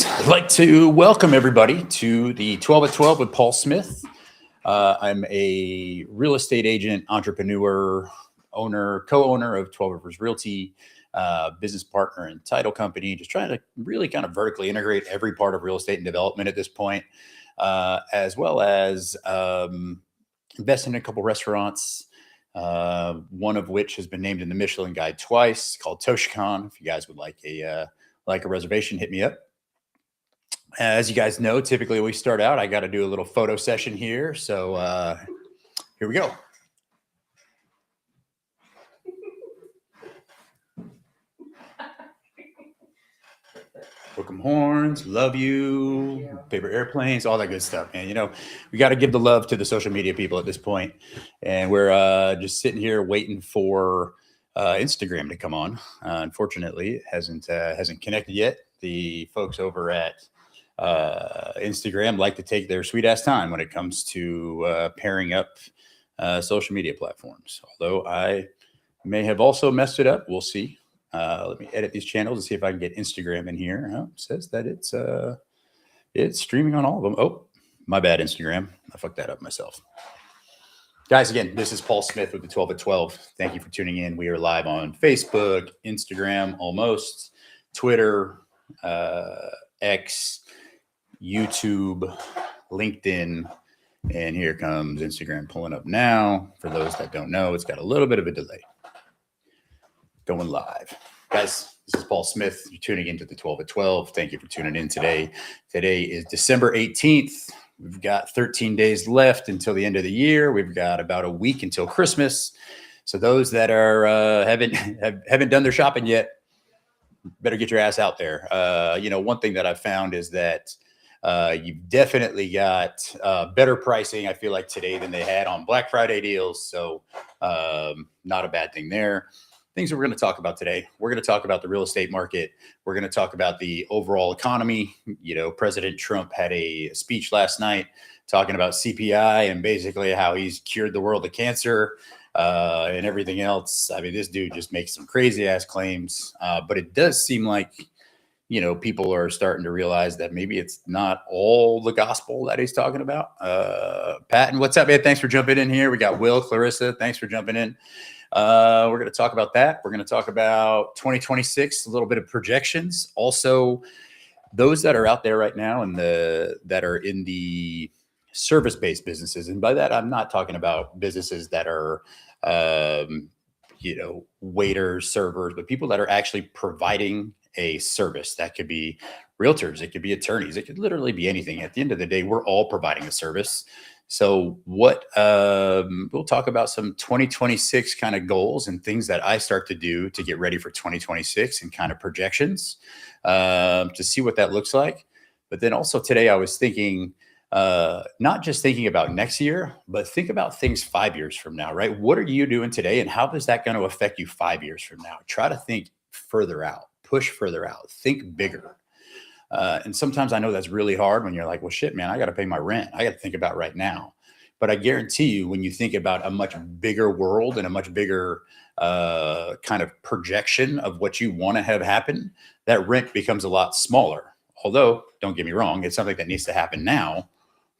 guys, I'd like to welcome everybody to the 12 at 12 with Paul Smith. I'm a real estate agent, entrepreneur, owner, co-owner of 12 Rivers Realty, business partner and title company, just trying to really kind of vertically integrate every part of real estate and development at this point, as well as invest in a couple restaurants, one of which has been named in the Michelin Guide twice, called Toshicon. If you guys would like a reservation, hit me up. As you guys know, typically we start out, I got to do a little photo session here. So here we go. Book 'em horns, love you, paper airplanes, all that good stuff, man. You know, we got to give the love to the social media people at this point. And we're just sitting here waiting for Instagram to come on. Unfortunately, it hasn't connected yet. The folks over at Instagram like to take their sweet ass time when it comes to pairing up social media platforms. Although I may have also messed it up. We'll see. Let me edit these channels and see if I can get Instagram in here. Oh, it says that it's streaming on all of them. Oh, my bad, Instagram. I fucked that up myself. Guys, again, this is Paul Smith with the 12 at 12. Thank you for tuning in. We are live on Facebook, Instagram, almost, Twitter, X, YouTube, LinkedIn, and here comes Instagram pulling up now. For those that don't know, it's got a little bit of a delay. Going live. Guys, this is Paul Smith. You're tuning into the 12 at 12. Thank you for tuning in today. Today is December 18th. We've got 13 days left until the end of the year. We've got about a week until Christmas. So those that are haven't done their shopping yet, better get your ass out there. One thing that I've found is that you've definitely got better pricing, I feel like, today than they had on Black Friday deals. So not a bad thing there. Things that we're going to talk about today. We're going to talk about the real estate market. We're going to talk about the overall economy. You know, President Trump had a speech last night talking about CPI and basically how he's cured the world of cancer and everything else. I mean, this dude just makes some crazy ass claims, but it does seem like, you know, people are starting to realize that maybe it's not all the gospel that he's talking about. Patton, what's up, man? Thanks for jumping in here. We got Will, Clarissa. Thanks for jumping in. We're going to talk about that. We're going to talk about 2026, a little bit of projections. Also, those that are out there right now and that are in the service-based businesses. And by that, I'm not talking about businesses that are, waiters, servers, but people that are actually providing a service. That could be realtors. It could be attorneys. It could literally be anything. At the end of the day, we're all providing a service. So we'll talk about some 2026 kind of goals and things that I start to do to get ready for 2026 and kind of projections to see what that looks like. But then also today I was thinking, not just thinking about next year, but think about things 5 years from now, right? What are you doing today and how is that going to affect you 5 years from now? Try to think further out, push further out, think bigger. And sometimes I know that's really hard when you're like, well, shit, man, I got to pay my rent. I got to think about right now. But I guarantee you, when you think about a much bigger world and a much bigger kind of projection of what you want to have happen, that rent becomes a lot smaller. Although, don't get me wrong, it's something that needs to happen now.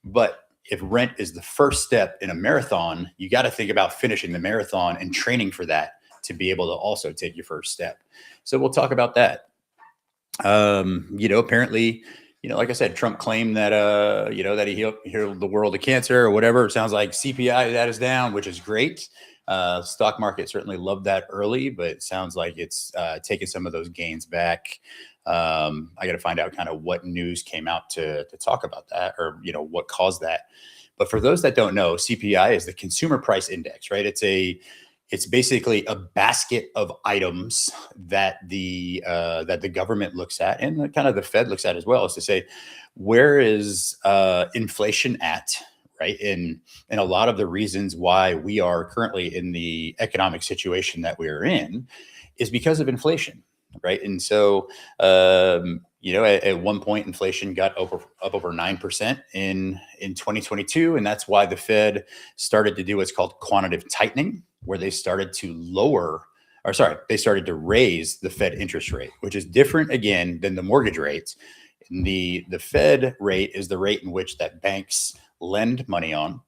But if rent is the first step in a marathon, you got to think about finishing the marathon and training for that to be able to also take your first step. So we'll talk about that. Apparently, like I said, Trump claimed that, that he healed the world of cancer or whatever. It sounds like CPI, that is down, which is great. Stock market certainly loved that early, but it sounds like it's taking some of those gains back. I got to find out kind of what news came out to talk about that or, what caused that. But for those that don't know, CPI is the consumer price index, right? It's basically a basket of items that the government looks at and kind of the Fed looks at as well, is to say, where is inflation at, right? And a lot of the reasons why we are currently in the economic situation that we're in is because of inflation, right? And so, at one point, inflation got up over 9% in 2022, and that's why the Fed started to do what's called quantitative tightening, where they started to raise the Fed interest rate, which is different again than the mortgage rates. And the Fed rate is the rate in which that banks lend money on.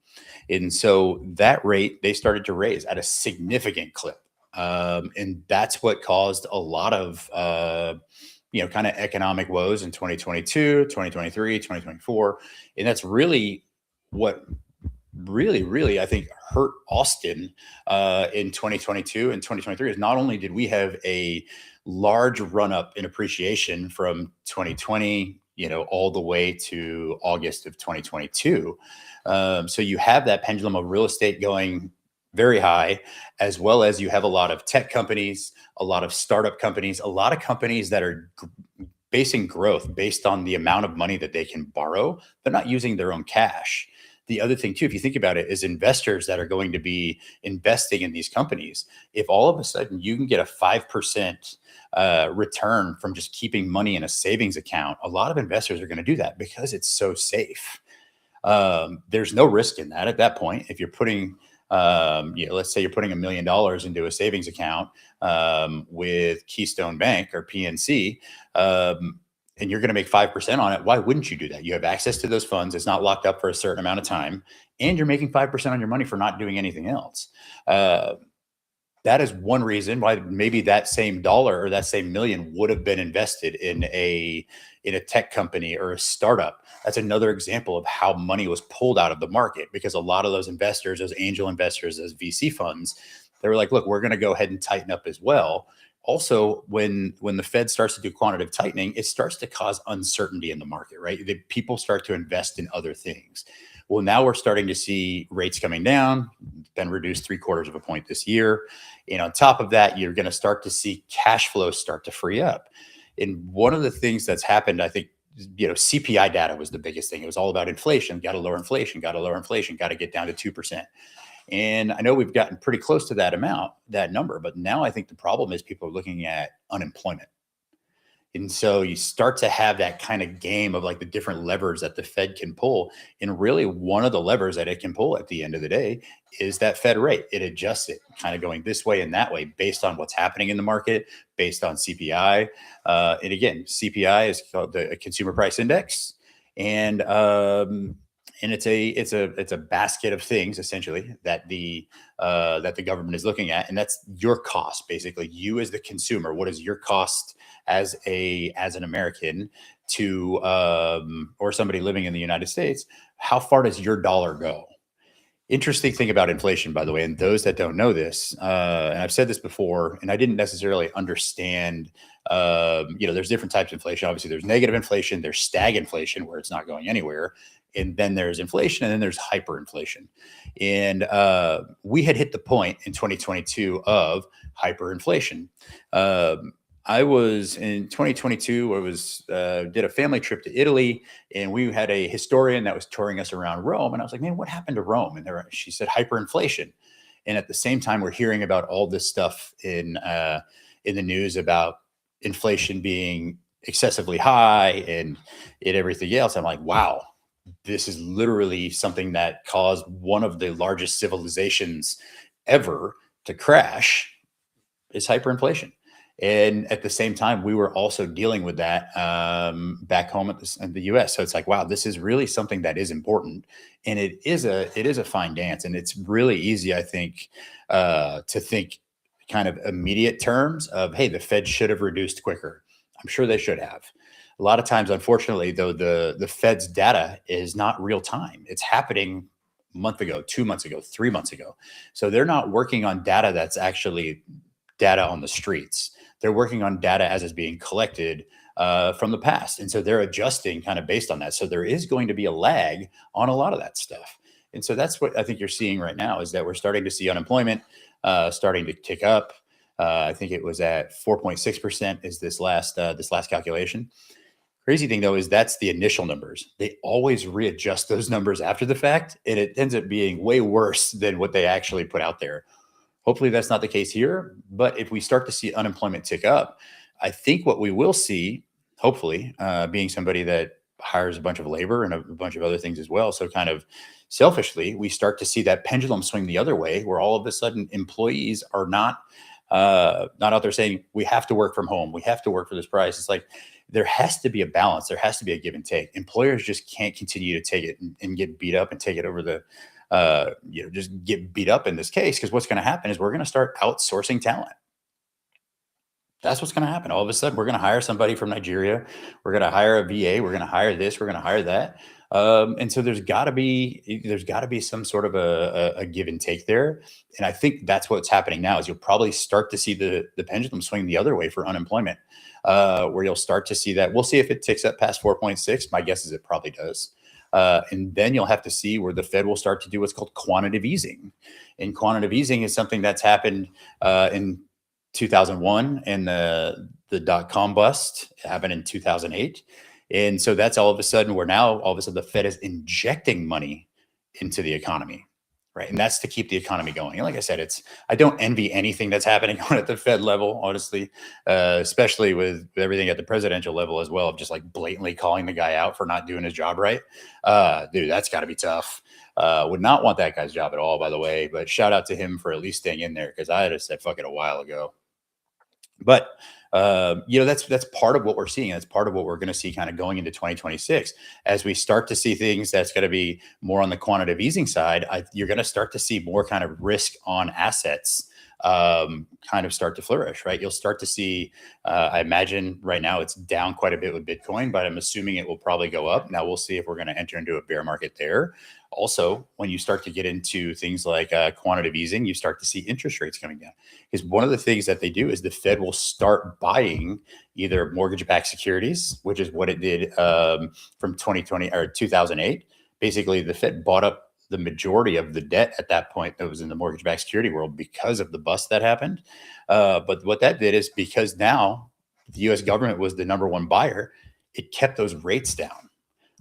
And so that rate they started to raise at a significant clip. And that's what caused a lot of, kind of economic woes in 2022, 2023, 2024. And that's really what really, I think, hurt Austin in 2022 and 2023 is not only did we have a large run up in appreciation from 2020, all the way to August of 2022. So you have that pendulum of real estate going very high, as well as you have a lot of tech companies, a lot of startup companies, a lot of companies that are basing growth based on the amount of money that they can borrow. They're not using their own cash. The other thing too, if you think about it, is investors that are going to be investing in these companies. If all of a sudden you can get a 5% return from just keeping money in a savings account, a lot of investors are going to do that because it's so safe. There's no risk in that at that point. If you're putting, let's say you're putting $1 million into a savings account with Keystone Bank or PNC, and you're going to make 5% on it, why wouldn't you do that? You have access to those funds. It's not locked up for a certain amount of time, and you're making 5% on your money for not doing anything else. That is one reason why maybe that same dollar or that same million would have been invested in a tech company or a startup. That's another example of how money was pulled out of the market, because a lot of those investors, those angel investors, those VC funds, they were like, look, we're going to go ahead and tighten up as well. Also, when the Fed starts to do quantitative tightening, it starts to cause uncertainty in the market, right? People start to invest in other things. Well, now we're starting to see rates coming down, been reduced 0.75 of a point this year. And on top of that, you're going to start to see cash flows start to free up. And one of the things that's happened, I think, CPI data was the biggest thing. It was all about inflation, got to lower inflation, got to get down to 2%. And I know we've gotten pretty close to that number, but now I think the problem is people are looking at unemployment. And so you start to have that kind of game of like the different levers that the Fed can pull. And really one of the levers that it can pull at the end of the day is that Fed rate. It adjusts it kind of going this way and that way based on what's happening in the market, based on CPI. And again, CPI is called the Consumer Price Index. And it's a basket of things essentially that the government is looking at, and that's your cost. Basically, you as the consumer, what is your cost as an American to or somebody living in the United States? How far does your dollar go? Interesting thing about inflation, by the way, and those that don't know this, and I've said this before, and I didn't necessarily understand. There's different types of inflation. Obviously, there's negative inflation, there's stagflation, where it's not going anywhere, and then there's inflation, and then there's hyperinflation. And we had hit the point in 2022 of hyperinflation. I was in 2022. I did a family trip to Italy, and we had a historian that was touring us around Rome. And I was like, "Man, what happened to Rome?" And she said, "Hyperinflation." And at the same time, we're hearing about all this stuff in the news about inflation being excessively high and everything else. I'm like, wow, this is literally something that caused one of the largest civilizations ever to crash. Is hyperinflation. And at the same time, we were also dealing with that back home in the U.S. So it's like, wow, this is really something that is important, and it is a fine dance, and it's really easy, I think, to think kind of immediate terms of, hey, the Fed should have reduced quicker. I'm sure they should have. A lot of times, unfortunately, though, the Fed's data is not real time. It's happening a month ago, 2 months ago, 3 months ago. So they're not working on data that's actually data on the streets. They're working on data as is being collected from the past. And so they're adjusting kind of based on that. So there is going to be a lag on a lot of that stuff. And so that's what I think you're seeing right now, is that we're starting to see unemployment starting to tick up. I think it was at 4.6% is this last calculation. Crazy thing, though, is that's the initial numbers. They always readjust those numbers after the fact, and it ends up being way worse than what they actually put out there. Hopefully that's not the case here. But if we start to see unemployment tick up, I think what we will see, hopefully, being somebody that hires a bunch of labor and a bunch of other things as well. So kind of selfishly, we start to see that pendulum swing the other way, where all of a sudden employees are not out there saying, we have to work from home, we have to work for this price. It's like there has to be a balance. There has to be a give and take. Employers just can't continue to take it and get beat up and take it over the, just get beat up in this case. Because what's going to happen is we're going to start outsourcing talent. That's what's going to happen. All of a sudden, we're going to hire somebody from Nigeria. We're going to hire a VA. We're going to hire this. We're going to hire that. And so there's got to be some sort of a give and take there. And I think that's what's happening now. Is you'll probably start to see the pendulum swing the other way for unemployment, where you'll start to see that. We'll see if it ticks up past 4.6. My guess is it probably does. And then you'll have to see where the Fed will start to do what's called quantitative easing. And quantitative easing is something that's happened in 2001, and the dot-com bust happened in 2008. And so that's all of a sudden the Fed is injecting money into the economy, right? And that's to keep the economy going. And like I said, I don't envy anything that's happening on at the Fed level, honestly, especially with everything at the presidential level as well, of just like blatantly calling the guy out for not doing his job right. Dude, that's got to be tough. Would not want that guy's job at all, by the way, but shout out to him for at least staying in there, because I had said fuck it a while ago. But that's part of what we're seeing. That's part of what we're going to see kind of going into 2026 as we start to see things that's going to be more on the quantitative easing side. You're going to start to see more kind of risk on assets kind of start to flourish, right? You'll start to see, I imagine right now it's down quite a bit with Bitcoin, but I'm assuming it will probably go up. Now we'll see if we're going to enter into a bear market there. Also, when you start to get into things like quantitative easing, you start to see interest rates coming down. Because one of the things that they do is the Fed will start buying either mortgage-backed securities, which is what it did from 2020 or 2008. Basically, the Fed bought up the majority of the debt at that point that was in the mortgage-backed security world because of the bust that happened. But what that did is, because now the U.S. government was the number one buyer, it kept those rates down.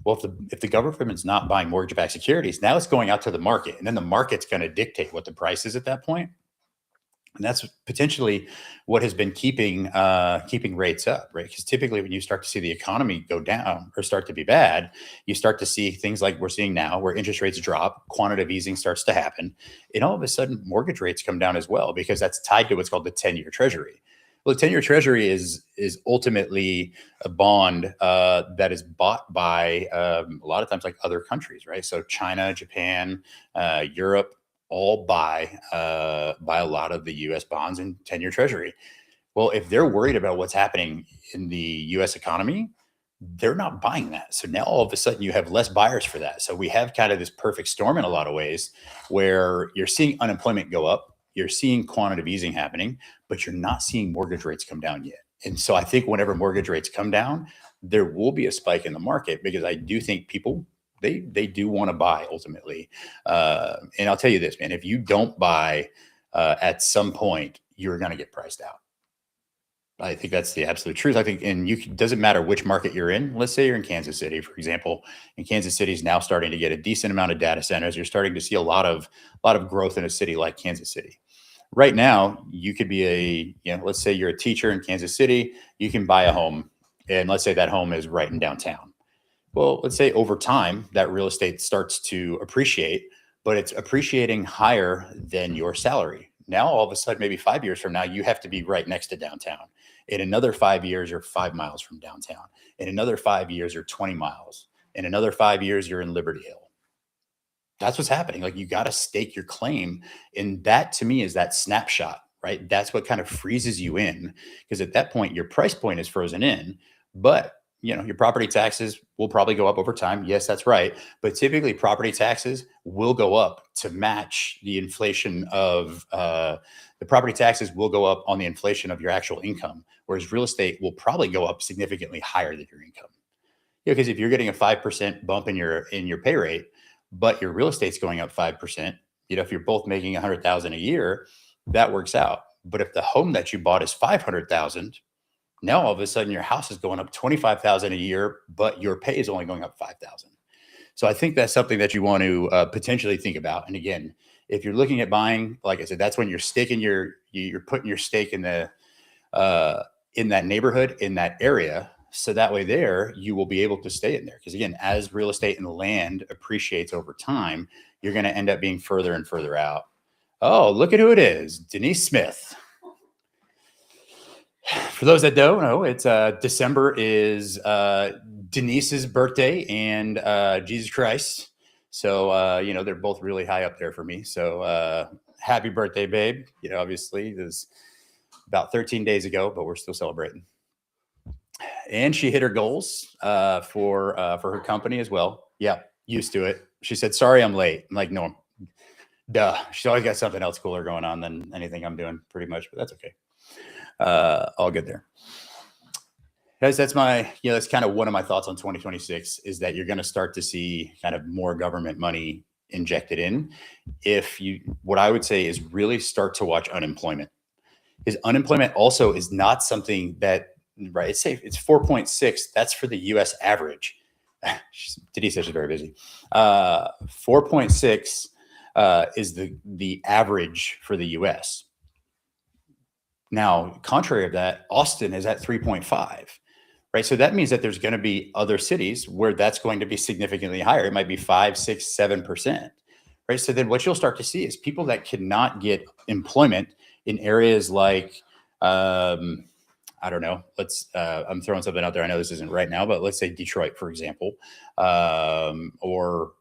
Well, if the government's not buying mortgage-backed securities, now it's going out to the market, and then the market's going to dictate what the price is at that point. And that's potentially what has been keeping rates up, right? Because typically when you start to see the economy go down or start to be bad, you start to see things like we're seeing now, where interest rates drop, quantitative easing starts to happen, and all of a sudden mortgage rates come down as well, because that's tied to what's called the 10-year treasury. Well, the 10-year treasury is ultimately a bond that is bought by a lot of times like other countries, right? So China, Japan, Europe, all buy a lot of the U.S. bonds and 10-year treasury. Well, if they're worried about what's happening in the U.S. economy, they're not buying that. So now all of a sudden you have less buyers for that. So we have kind of this perfect storm in a lot of ways, where you're seeing unemployment go up, you're seeing quantitative easing happening, but you're not seeing mortgage rates come down yet. And so I think whenever mortgage rates come down, there will be a spike in the market, because I do think people, they do want to buy ultimately. And I'll tell you this, man, if you don't buy at some point, you're going to get priced out. I think that's the absolute truth. I think, and doesn't matter which market you're in. Let's say you're in Kansas City, for example, and Kansas City is now starting to get a decent amount of data centers. You're starting to see a lot of growth in a city like Kansas City. Right now, you could be let's say you're a teacher in Kansas City, you can buy a home, and let's say that home is right in downtown. Well, let's say over time that real estate starts to appreciate, but it's appreciating higher than your salary. Now, all of a sudden, maybe 5 years from now, you have to be right next to downtown. In another 5 years, you're 5 miles from downtown. In another 5 years, you're 20 miles. In another 5 years, you're in Liberty Hill. That's what's happening. Like, you got to stake your claim. And that, to me, is that snapshot, right? That's what kind of freezes you in, because at that point, your price point is frozen in, but your property taxes will probably go up over time. Yes, that's right. But typically property taxes will go up to match the inflation of the property taxes will go up on the inflation of your actual income, whereas real estate will probably go up significantly higher than your income. Because if you're getting a 5% bump in your pay rate, but your real estate's going up 5%, if you're both making 100,000 a year, that works out. But if the home that you bought is 500,000, now all of a sudden your house is going up 25,000 a year, but your pay is only going up 5,000. So I think that's something that you want to potentially think about. And again, if you're looking at buying, like I said, that's when you're putting your stake in the in that neighborhood, in that area. So that way there, you will be able to stay in there. Because again, as real estate and land appreciates over time, you're going to end up being further and further out. Oh, look at who it is. Denise Smith. For those that don't know, it's December is Denise's birthday and Jesus Christ. So, they're both really high up there for me. So happy birthday, babe. Obviously it was about 13 days ago, but we're still celebrating. And she hit her goals for her company as well. Yeah, used to it. She said, sorry, I'm late. I'm like, no, duh. She's always got something else cooler going on than anything I'm doing pretty much, but that's okay. All good there. Guys, that's that's kind of one of my thoughts on 2026 is that you're going to start to see kind of more government money injected in. What I would say is really start to watch unemployment. Because unemployment also is not something that, right? It's safe. It's 4.6. That's for the U.S. average. Denise says she's very busy. 4.6 is the average for the U.S. Now, contrary of that, Austin is at 3.5, right? So that means that there's going to be other cities where that's going to be significantly higher. It might be 5, 6, 7%, right? So then what you'll start to see is people that cannot get employment in areas like, I don't know, I'm throwing something out there. I know this isn't right now, but let's say Detroit, for example, or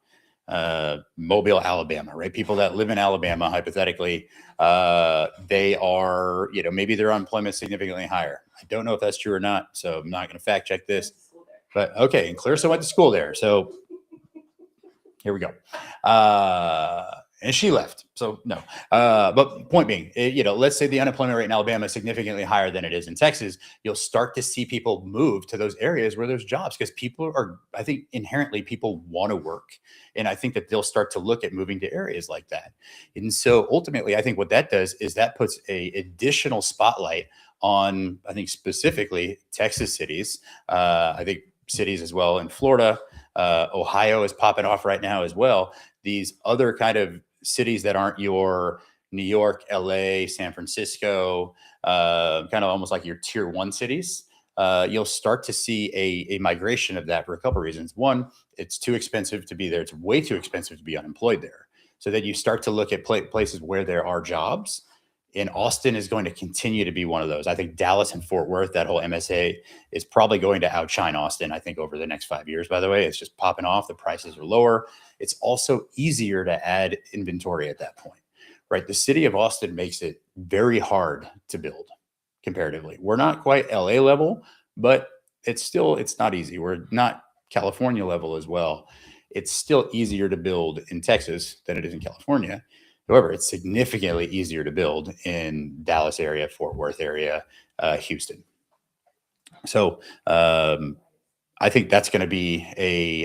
Mobile, Alabama, right? People that live in Alabama, hypothetically, they are, maybe their unemployment is significantly higher. I don't know if that's true or not, so I'm not going to fact check this. But okay, and Clarissa went to school there, so here we go. And she left, so no. But point being, let's say the unemployment rate in Alabama is significantly higher than it is in Texas. You'll start to see people move to those areas where there's jobs because I think inherently people want to work. And I think that they'll start to look at moving to areas like that. And so ultimately, I think what that does is that puts a additional spotlight on, I think specifically Texas cities. I think cities as well in Florida. Ohio is popping off right now as well. These other kind of cities that aren't your New York, LA, San Francisco, kind of almost like your tier 1 cities, you'll start to see a migration of that for a couple of reasons. One, it's too expensive to be there. It's way too expensive to be unemployed there. So that you start to look at places where there are jobs. And Austin is going to continue to be one of those. I think Dallas and Fort Worth, that whole MSA, is probably going to outshine Austin, I think, over the next 5 years, by the way. It's just popping off. The prices are lower. It's also easier to add inventory at that point, right? The city of Austin makes it very hard to build comparatively. We're not quite LA level, but it's not easy. We're not California level as well. It's still easier to build in Texas than it is in California. However, it's significantly easier to build in Dallas area, Fort Worth area, Houston. So I think that's going to be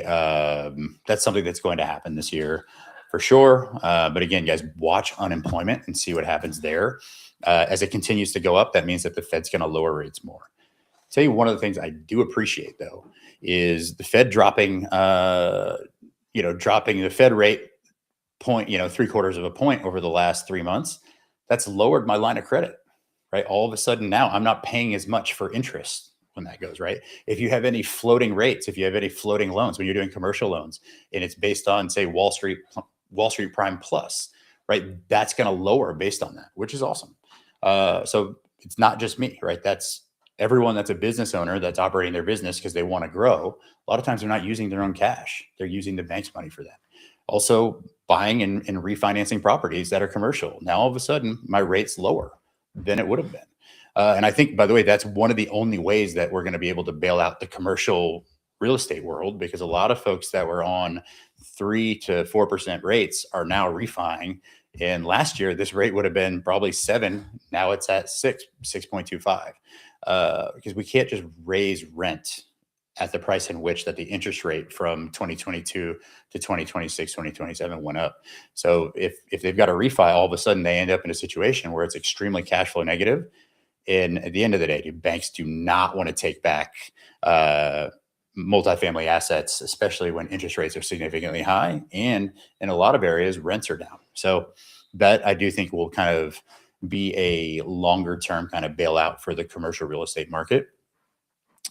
that's something that's going to happen this year for sure. But again, guys, watch unemployment and see what happens there. As it continues to go up, that means that the Fed's going to lower rates more. I'll tell you one of the things I do appreciate though is the Fed dropping the Fed rate 0.75 of a point over the last 3 months. That's lowered my line of credit, right? All of a sudden now I'm not paying as much for interest when that goes, right? If you have any floating rates, if you have any floating loans, when you're doing commercial loans and it's based on, say, Wall Street Prime Plus, right? That's going to lower based on that, which is awesome. So it's not just me, right? That's everyone that's a business owner that's operating their business because they want to grow. A lot of times they're not using their own cash. They're using the bank's money for that. Also buying and refinancing properties that are commercial. Now, all of a sudden, my rate's lower than it would have been. And I think, by the way, that's one of the only ways that we're going to be able to bail out the commercial real estate world, because a lot of folks that were on 3 to 4% rates are now refining. And last year, this rate would have been probably 7. Now it's at 6.25, because we can't just raise rent at the price in which that the interest rate from 2022 to 2026, 2027 went up. So if they've got a refi, all of a sudden they end up in a situation where it's extremely cash flow negative. And at the end of the day, banks do not want to take back multifamily assets, especially when interest rates are significantly high. And in a lot of areas, rents are down. So that I do think will kind of be a longer term kind of bailout for the commercial real estate market.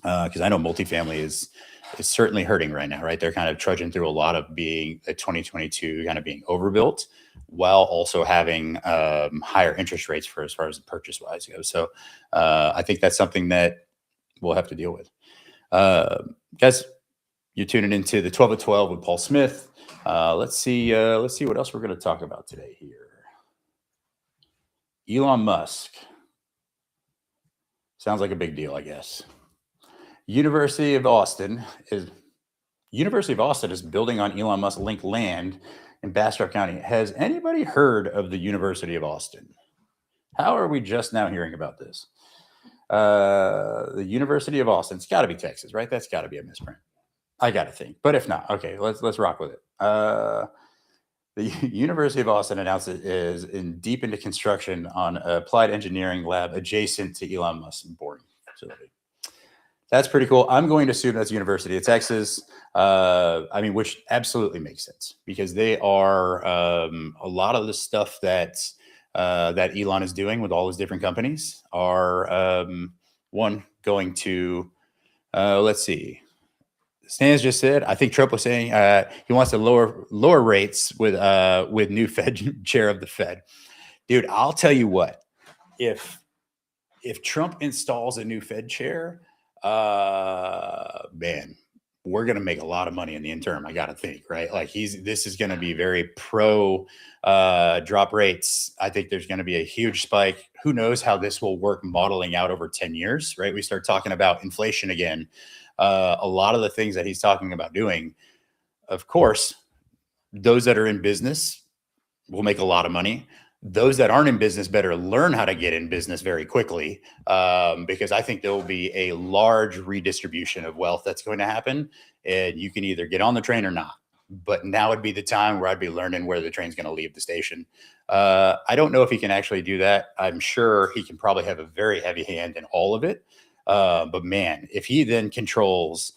Because I know multifamily is is certainly hurting right now, right? They're kind of trudging through a lot of being 2022 kind of being overbuilt while also having higher interest rates for as far as the purchase wise goes. So I think that's something that we'll have to deal with. Guys, you're tuning into the 12 at 12 with Paul Smith. Let's see what else we're going to talk about today here. Elon Musk. Sounds like a big deal, I guess. University of Austin is building on Elon Musk linked land in Bastrop County. Has anybody heard of the University of Austin? How are we just now hearing about this? The University of Austin. It's got to be Texas, right? That's got to be a misprint. I got to think. But if not, okay, let's rock with it. The University of Austin announced it is deep into construction on an applied engineering lab adjacent to Elon Musk's boring facility. That's pretty cool. I'm going to assume that's University of Texas. Which absolutely makes sense because they are a lot of the stuff that Elon is doing with all his different companies are going to let's see. Stans just said, I think Trump was saying he wants to lower rates with new Fed chair of the Fed. Dude, I'll tell you what, if Trump installs a new Fed chair, man, we're going to make a lot of money in the interim. I got to think, right? Like this is going to be very pro drop rates. I think there's going to be a huge spike. Who knows how this will work modeling out over 10 years, right? We start talking about inflation again. A lot of the things that he's talking about doing, of course, those that are in business will make a lot of money. Those that aren't in business better learn how to get in business very quickly, because I think there will be a large redistribution of wealth that's going to happen, and you can either get on the train or not. But now would be the time where I'd be learning where the train's going to leave the station. I don't know if he can actually do that. I'm sure he can probably have a very heavy hand in all of it. But man, if he then controls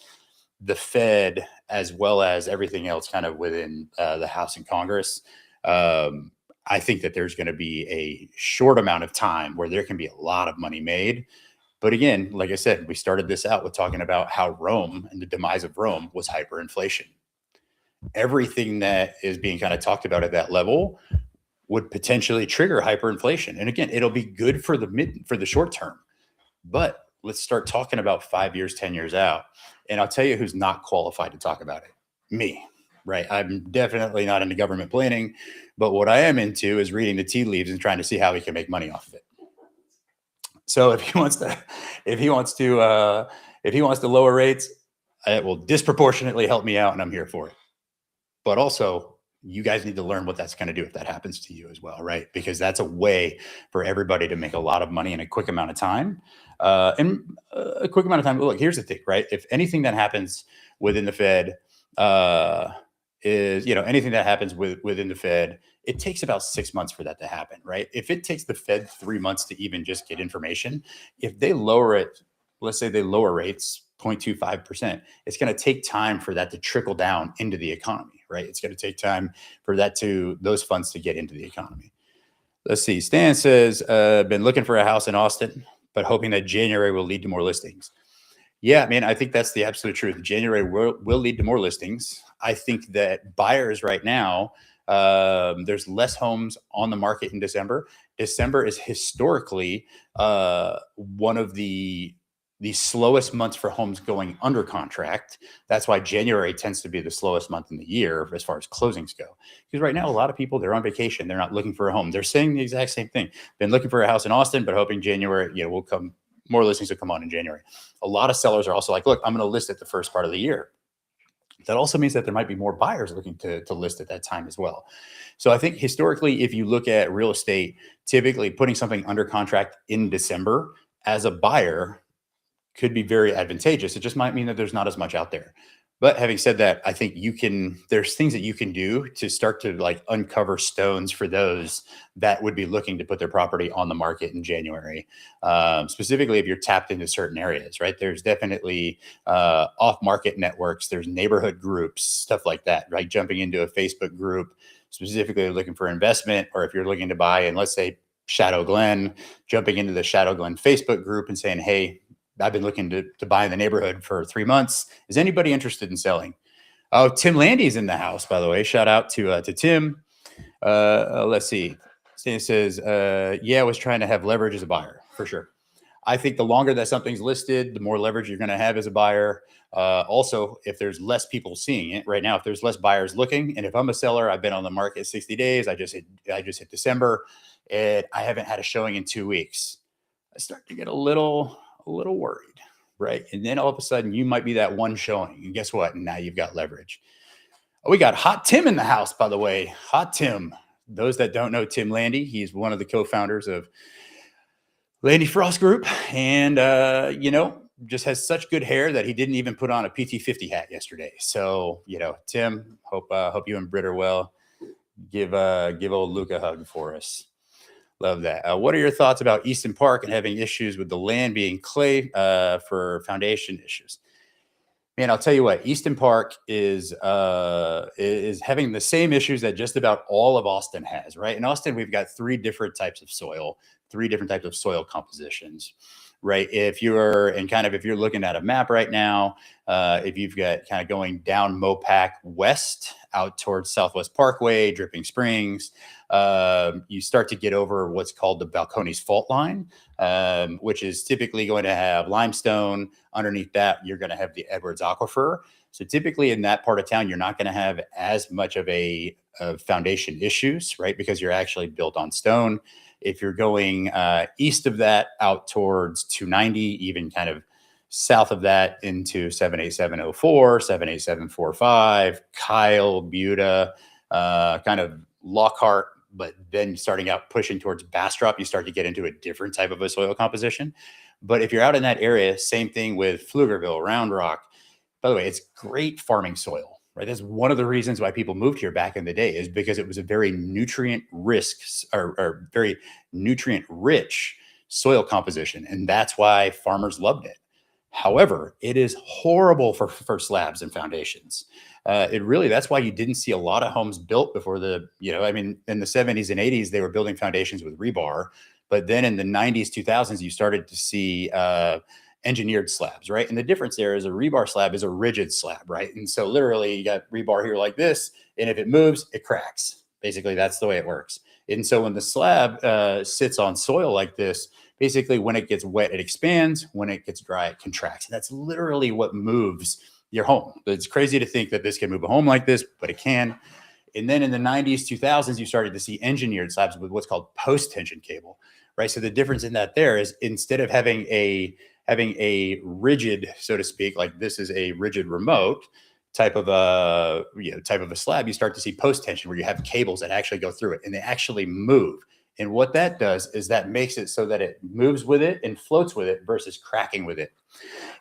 the Fed as well as everything else kind of within the House and Congress, I think that there's going to be a short amount of time where there can be a lot of money made. But again, like I said, we started this out with talking about how Rome and the demise of Rome was hyperinflation. Everything that is being kind of talked about at that level would potentially trigger hyperinflation. And again, it'll be good for the short term. But let's start talking about 5 years, 10 years out. And I'll tell you who's not qualified to talk about it. Me. Right. I'm definitely not into government planning, but what I am into is reading the tea leaves and trying to see how he can make money off of it. So if he wants to lower rates, it will disproportionately help me out, and I'm here for it. But also, you guys need to learn what that's going to do if that happens to you as well, right? Because that's a way for everybody to make a lot of money in a quick amount of time. Look, here's the thing, right? If anything that happens within the Fed within the Fed, it takes about 6 months for that to happen, right? If it takes the Fed 3 months to even just get information, if they lower it, let's say they lower rates 0.25%, it's going to take time for that to trickle down into the economy, right? It's going to take time for those funds to get into the economy. Let's see. Stan says, been looking for a house in Austin, but hoping that January will lead to more listings. Yeah, man, I think that's the absolute truth. January will lead to more listings. I think that buyers right now, there's less homes on the market in December. December is historically one of the slowest months for homes going under contract. That's why January tends to be the slowest month in the year as far as closings go. Because right now, a lot of people, they're on vacation. They're not looking for a home. They're saying the exact same thing. Been looking for a house in Austin, but hoping January, more listings will come on in January. A lot of sellers are also like, look, I'm going to list at the first part of the year. That also means that there might be more buyers looking to list at that time as well. So I think historically, if you look at real estate, typically putting something under contract in December as a buyer could be very advantageous. It just might mean that there's not as much out there. But having said that, I think there's things that you can do to start to like uncover stones for those that would be looking to put their property on the market in January. Specifically, if you're tapped into certain areas, right? There's definitely off-market networks. There's neighborhood groups, stuff like that, right? Jumping into a Facebook group, specifically looking for investment, or if you're looking to buy in, let's say, Shadow Glen, jumping into the Shadow Glen Facebook group and saying, hey, I've been looking to buy in the neighborhood for 3 months. Is anybody interested in selling? Oh, Tim Landy's in the house, by the way. Shout out to Tim. Let's see. Stan says, yeah, I was trying to have leverage as a buyer for sure. I think the longer that something's listed, the more leverage you're going to have as a buyer. Also, if there's less people seeing it right now, if there's less buyers looking, and if I'm a seller, I've been on the market 60 days. I just hit December, and I haven't had a showing in 2 weeks. I start to get a little worried, right? And then all of a sudden, you might be that one showing, and guess what? Now you've got leverage. Oh, we got Hot Tim in the house, by the way. Hot Tim. Those that don't know Tim Landy, he's one of the co-founders of Landy Frost Group, and just has such good hair that he didn't even put on a PT50 hat yesterday. So, Tim, hope you and Britt are well. Give old Luke a hug for us. Love that. What are your thoughts about Easton Park and having issues with the land being clay for foundation issues? Man, I'll tell you what, Easton Park is having the same issues that just about all of Austin has, right? In Austin, we've got 3 different types of soil, 3 different types of soil compositions, right? If you're looking at a map right now, if you've got kind of going down Mopac west out towards Southwest Parkway, Dripping Springs, you start to get over what's called the Balcones fault line, which is typically going to have limestone. Underneath that, you're going to have the Edwards Aquifer. So typically in that part of town, you're not going to have as much of foundation issues, right? Because you're actually built on stone. If you're going east of that out towards 290, even kind of south of that into 78704, 78745, Kyle, Buda, kind of Lockhart, but then starting out pushing towards Bastrop, you start to get into a different type of a soil composition. But if you're out in that area, same thing with Pflugerville, Round Rock. By the way, it's great farming soil, right? That's one of the reasons why people moved here back in the day, is because it was a very nutrient very nutrient rich soil composition. And that's why farmers loved it. However, it is horrible for slabs and foundations. That's why you didn't see a lot of homes built before in the 70s and 80s, they were building foundations with rebar. But then in the 90s, 2000s, you started to see engineered slabs, right? And the difference there is a rebar slab is a rigid slab, right? And so literally you got rebar here like this, and if it moves, it cracks. Basically, that's the way it works. And so when the slab sits on soil like this, basically when it gets wet, it expands. When it gets dry, it contracts. And that's literally what moves your home. It's crazy to think that this can move a home like this, but it can. And then in the 90s, 2000s, you started to see engineered slabs with what's called post-tension cable, right? So the difference in that there is, instead of having a rigid, so to speak, like this is a rigid remote type of a slab, you start to see post-tension where you have cables that actually go through it and they actually move. And what that does is that makes it so that it moves with it and floats with it versus cracking with it.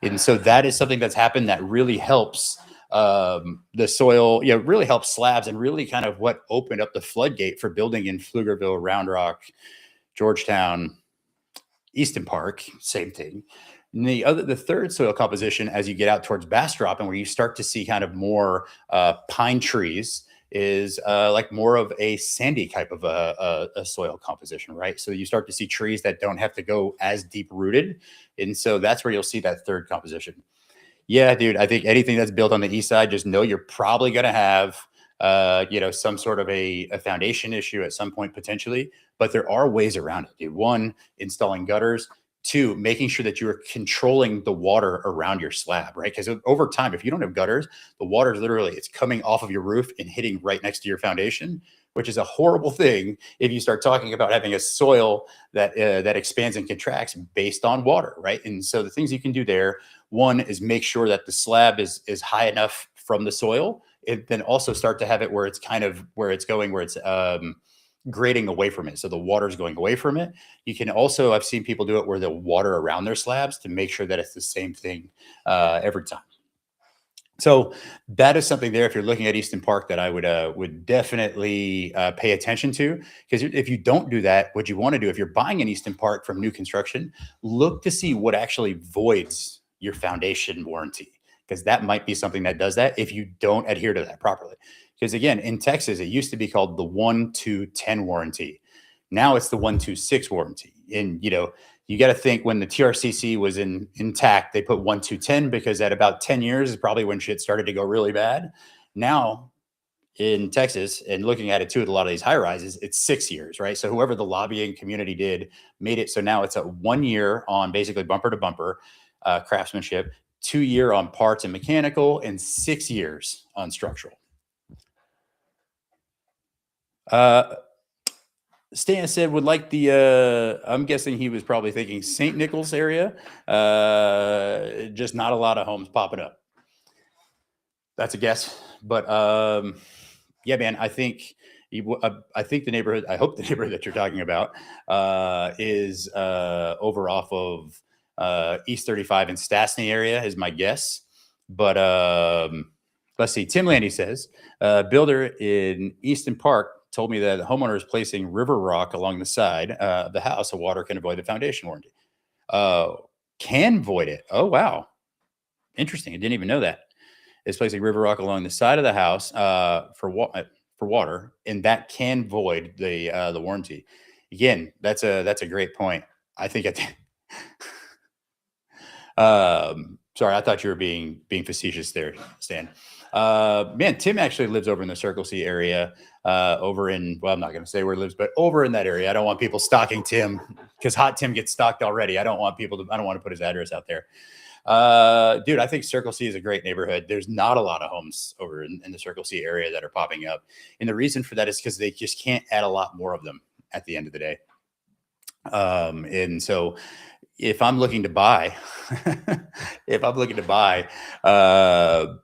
And so that is something that's happened that really helps the soil, really helps slabs, and really kind of what opened up the floodgate for building in Pflugerville, Round Rock, Georgetown, Easton Park, same thing. And the third soil composition, as you get out towards Bastrop and where you start to see kind of more pine trees, is like more of a sandy type of a soil composition, right? So you start to see trees that don't have to go as deep rooted. And so that's where you'll see that third composition. Yeah, dude, I think anything that's built on the east side, just know you're probably going to have, some sort of a foundation issue at some point potentially, but there are ways around it, dude. 1, installing gutters. 2, making sure that you're controlling the water around your slab, right? Because over time, if you don't have gutters, the water is literally, it's coming off of your roof and hitting right next to your foundation, which is a horrible thing if you start talking about having a soil that expands and contracts based on water, right? And so the things you can do there, 1 is make sure that the slab is high enough from the soil. Then also start to have it where it's grading away from it. So the water's going away from it. You can also, I've seen people do it where they'll water around their slabs to make sure that it's the same thing every time. So that is something there, if you're looking at Easton Park, that I would definitely pay attention to. Because if you don't do that, what you want to do, if you're buying an Easton Park from new construction, look to see what actually voids your foundation warranty. Because that might be something that does that if you don't adhere to that properly. Because again, in Texas, it used to be called the 1-2-10 warranty. Now it's the 1-2-6 warranty. And You got to think when the TRCC was intact, they put 1-2-10 because at about 10 years is probably when shit started to go really bad. Now in Texas, and looking at it too, at a lot of these high rises, it's 6 years, right? So whoever the lobbying community did made it so now it's a 1 year on basically bumper to bumper craftsmanship, 2 year on parts and mechanical, and 6 years on structural. Stan said would like the I'm guessing he was probably thinking St. Nicholas area. Just not a lot of homes popping up. That's a guess, but yeah, man, I think the neighborhood, I hope the neighborhood that you're talking about is over off of East 35 in Stastny area is my guess. But let's see. Tim Landy says, builder in Easton Park told me that the homeowner is placing river rock along the side of the house so water can avoid the foundation warranty. Can void it. Oh, wow. Interesting. I didn't even know that. It's placing river rock along the side of the house for water, and that can void the warranty. Again, that's a great point. I think sorry, I thought you were being facetious there, Stan. Man, Tim actually lives over in the Circle C area, over in, well, I'm not going to say where he lives, but over in that area. I don't want people stalking Tim because Hot Tim gets stalked already. I don't want to put his address out there. Dude, I think Circle C is a great neighborhood. There's not a lot of homes over in the Circle C area that are popping up. And the reason for that is because they just can't add a lot more of them at the end of the day. And so if I'm looking to buy,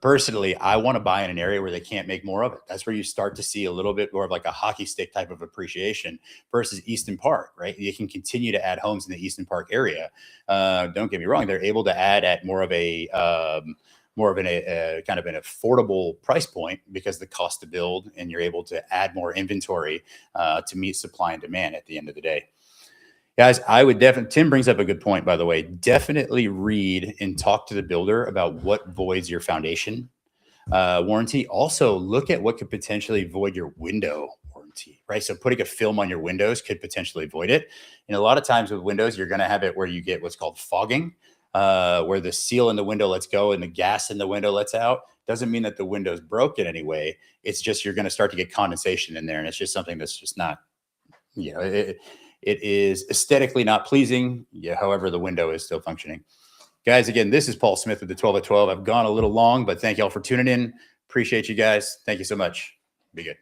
personally, I want to buy in an area where they can't make more of it. That's where you start to see a little bit more of like a hockey stick type of appreciation versus Easton Park, right? You can continue to add homes in the Easton Park area. Don't get me wrong. They're able to add at more of an kind of an affordable price point because the cost to build, and you're able to add more inventory to meet supply and demand at the end of the day. Guys, I would definitely, Tim brings up a good point, by the way. Definitely read and talk to the builder about what voids your foundation warranty. Also, look at what could potentially void your window warranty, right? So putting a film on your windows could potentially void it. And a lot of times with windows, you're going to have it where you get what's called fogging, where the seal in the window lets go and the gas in the window lets out. Doesn't mean that the window's broken anyway. It's just you're going to start to get condensation in there. And it's just something that's just not, it is aesthetically not pleasing. Yeah, however, the window is still functioning. Guys, again, this is Paul Smith with the 12 at 12. I've gone a little long, but thank y'all for tuning in. Appreciate you guys. Thank you so much. Be good.